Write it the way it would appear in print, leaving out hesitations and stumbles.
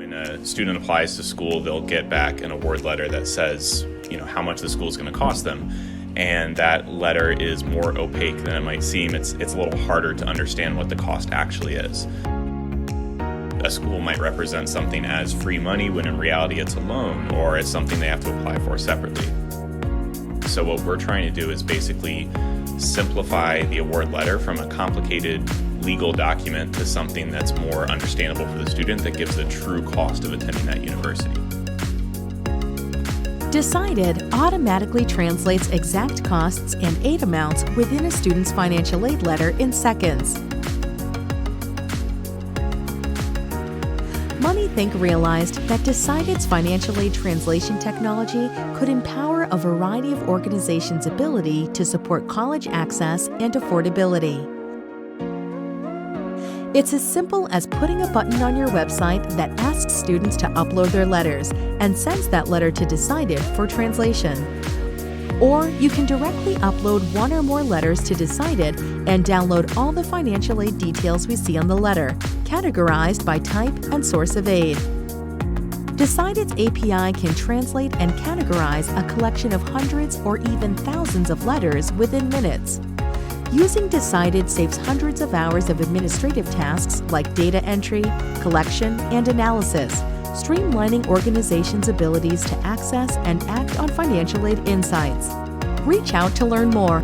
When a student applies to school, they'll get back an award letter that says, how much the school is going to cost them. And that letter is more opaque than it might seem. It's a little harder to understand what the cost actually is. A school might represent something as free money when in reality it's a loan, or it's something they have to apply for separately. So what we're trying to do is basically simplify the award letter from a complicated legal document to something that's more understandable for the student that gives the true cost of attending that university. DecidED automatically translates exact costs and aid amounts within a student's financial aid letter in seconds. Moneythink realized that DecidED's financial aid translation technology could empower a variety of organizations' ability to support college access and affordability. It's as simple as putting a button on your website that asks students to upload their letters and sends that letter to DecidED for translation. Or you can directly upload one or more letters to DecidED and download all the financial aid details we see on the letter, categorized by type and source of aid. DecidED's API can translate and categorize a collection of hundreds or even thousands of letters within minutes. Using DecidED saves hundreds of hours of administrative tasks like data entry, collection, and analysis, streamlining organizations' abilities to access and act on financial aid insights. Reach out to learn more